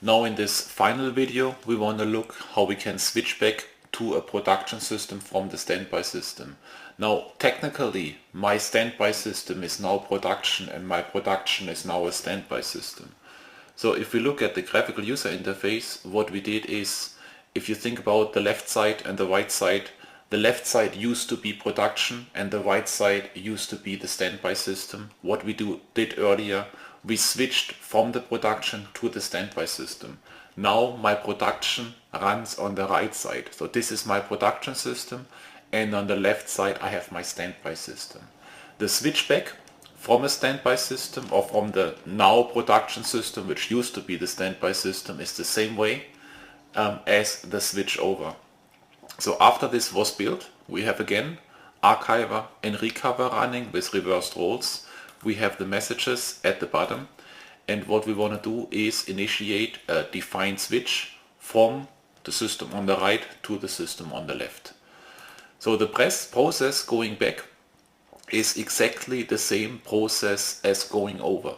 Now in this final video we want to look how we can switch back to a production system from the standby system. Now technically my standby system is now production and my production is now a standby system. So if we look at the graphical user interface, what we did is, if you think about the left side and the right side, the left side used to be production and the right side used to be the standby system. What we did earlier, we switched from the production to the standby system. Now my production runs on the right side. So this is my production system, and on the left side I have my standby system. The switch back from a standby system or from the now production system, which used to be the standby system, is the same way as the switch over. So after this was built, we have again archiver and recover running with reversed roles. We have the messages at the bottom, and what we want to do is initiate a define switch from the system on the right to the system on the left. So the process going back is exactly the same process as going over.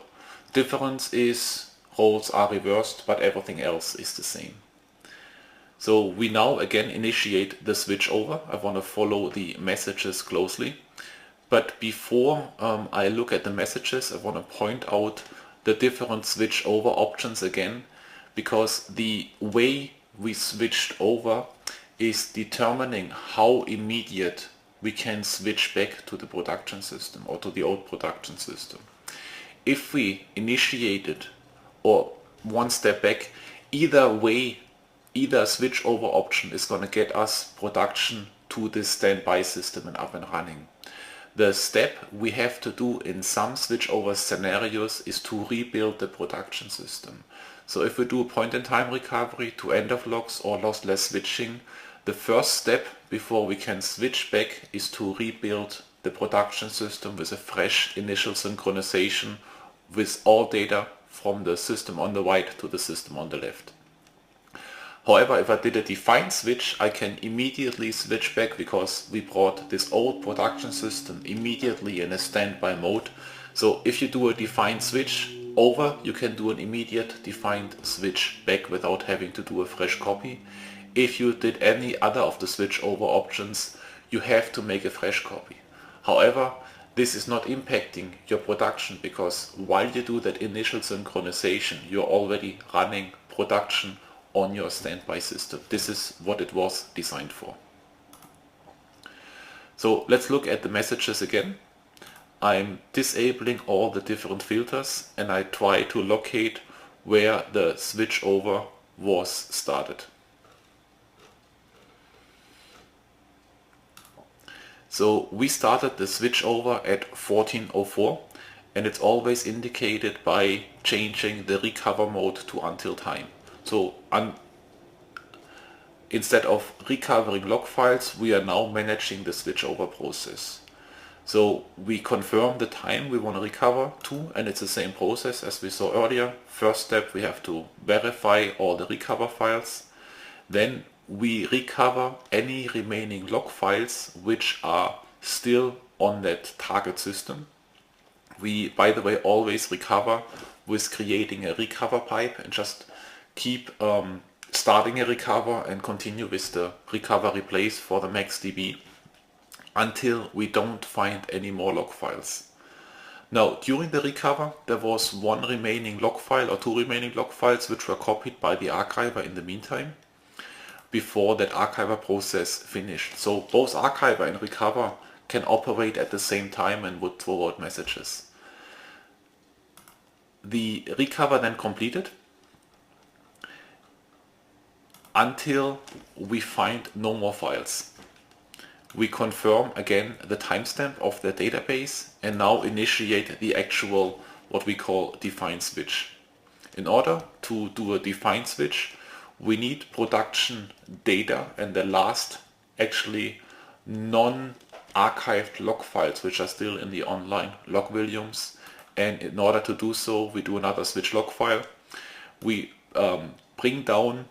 Difference is roles are reversed, but everything else is the same. So we now again initiate the switch over. I want to follow the messages closely. But before I look at the messages, I want to point out the different switch over options again, because the way we switched over is determining how immediate we can switch back to the production system or to the old production system. If we initiated or one step back, either way, either switch over option is going to get us production to this standby system and up and running. The step we have to do in some switch over scenarios is to rebuild the production system. So if we do a point-in-time recovery to end of logs or lossless switching, the first step before we can switch back is to rebuild the production system with a fresh initial synchronization with all data from the system on the right to the system on the left. However, if I did a define switch, I can immediately switch back because we brought this old production system immediately in a standby mode. So if you do a define switch over, you can do an immediate defined switch back without having to do a fresh copy. If you did any other of the switch over options, you have to make a fresh copy. However, this is not impacting your production, because while you do that initial synchronization, you're already running production on your standby system. This is what it was designed for. So let's look at the messages again. I'm disabling all the different filters and I try to locate where the switch over was started. So we started the switch over at 1404, and it's always indicated by changing the recover mode to until time. So instead of recovering log files, we are now managing the switchover process. So we confirm the time we want to recover to, and it's the same process as we saw earlier. First step, we have to verify all the recover files. Then we recover any remaining log files which are still on that target system. We, by the way, always recover with creating a recover pipe and just keep starting a recover and continue with the recover replace for the MaxDB until we don't find any more log files. Now, during the recover, there was one remaining log file or two remaining log files which were copied by the archiver in the meantime, before that archiver process finished. So both archiver and recover can operate at the same time and would throw out messages. The recover then completed until we find no more files. We confirm again the timestamp of the database and now initiate the actual what we call define switch. In order to do a define switch, we need production data and the last actually non-archived log files which are still in the online log volumes, and in order to do so we do another switch log file. We bring down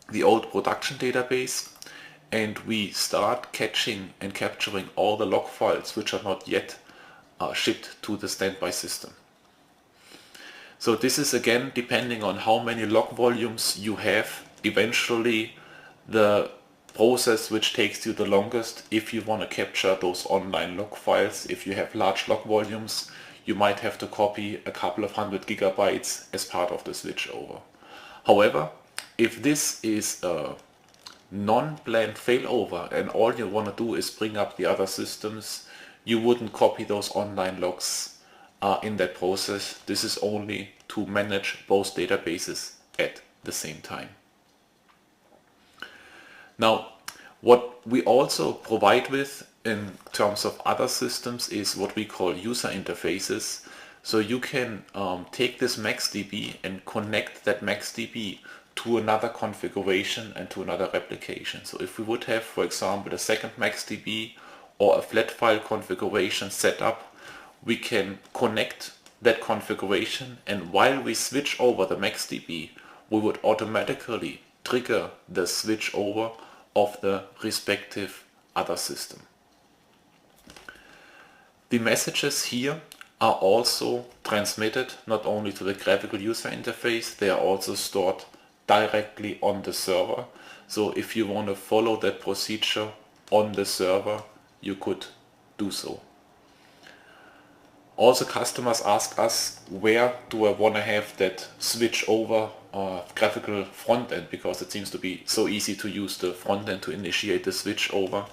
the old production database and we start catching and capturing all the log files which are not yet shipped to the standby system. So this is again depending on how many log volumes you have. Eventually the process which takes you the longest, if you want to capture those online log files, if you have large log volumes, you might have to copy a couple of 100 gigabytes as part of the switchover. However, if this is a non-planned failover and all you want to do is bring up the other systems, you wouldn't copy those online logs in that process. This is only to manage both databases at the same time. Now, what we also provide with in terms of other systems is what we call user interfaces. So you can take this MaxDB and connect that MaxDB to another configuration and to another replication. So if we would have, for example, a second MaxDB or a flat file configuration set up, we can connect that configuration, and while we switch over the MaxDB, we would automatically trigger the switch over of the respective other system. The messages here are also transmitted not only to the graphical user interface, they are also stored directly on the server. So if you want to follow that procedure on the server, you could do so. Also, customers ask us, where do I want to have that switch over graphical front end, because it seems to be so easy to use the front end to initiate the switch over.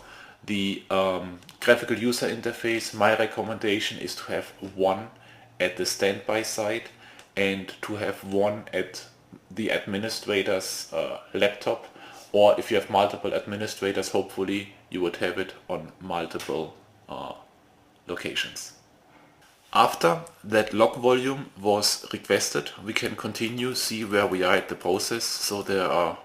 The graphical user interface, my recommendation is to have one at the standby side and to have one at the administrator's laptop, or if you have multiple administrators, hopefully you would have it on multiple locations. After that log volume was requested, we can continue, see where we are at the process. So there are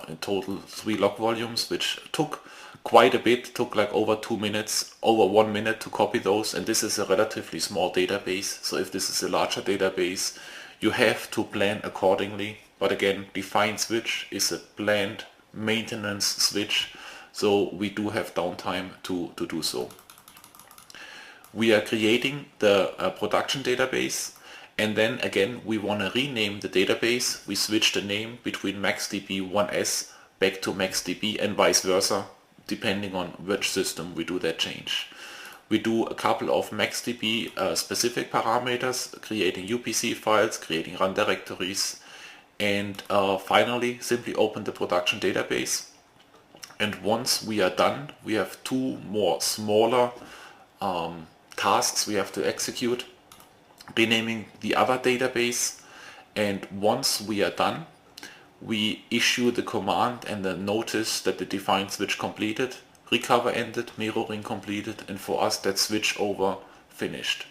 in total 3 log volumes, which took quite a bit, took like over 2 minutes, over 1 minute to copy those, and this is a relatively small database. So if this is a larger database, you have to plan accordingly. But again, define switch is a planned maintenance switch, so we do have downtime to do so. We are creating the production database, and then again we want to rename the database. We switch the name between MaxDB 1S back to MaxDB and vice versa, depending on which system we do that change. We do a couple of MaxDB specific parameters, creating UPC files, creating run directories, and finally simply open the production database. And once we are done, we have 2 more smaller tasks we have to execute, renaming the other database, and once we are done, we issue the command and the notice that the define switch completed, recover ended, mirroring completed, and for us that switch over finished.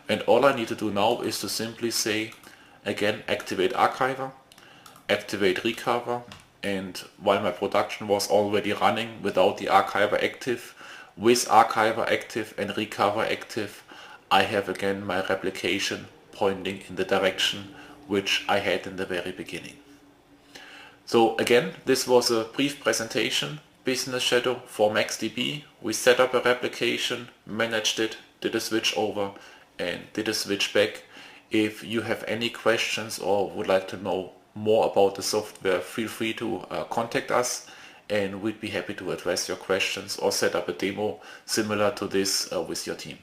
And all I need to do now is to simply say, again, activate archiver, activate recover, and while my production was already running without the archiver active, with archiver active and recover active, I have again my replication pointing in the direction which I had in the very beginning. So again, this was a brief presentation, DBShadow for MaxDB. We set up a replication, managed it, did a switch over, and did a switch back. If you have any questions or would like to know more about the software, feel free to contact us, and we'd be happy to address your questions or set up a demo similar to this with your team.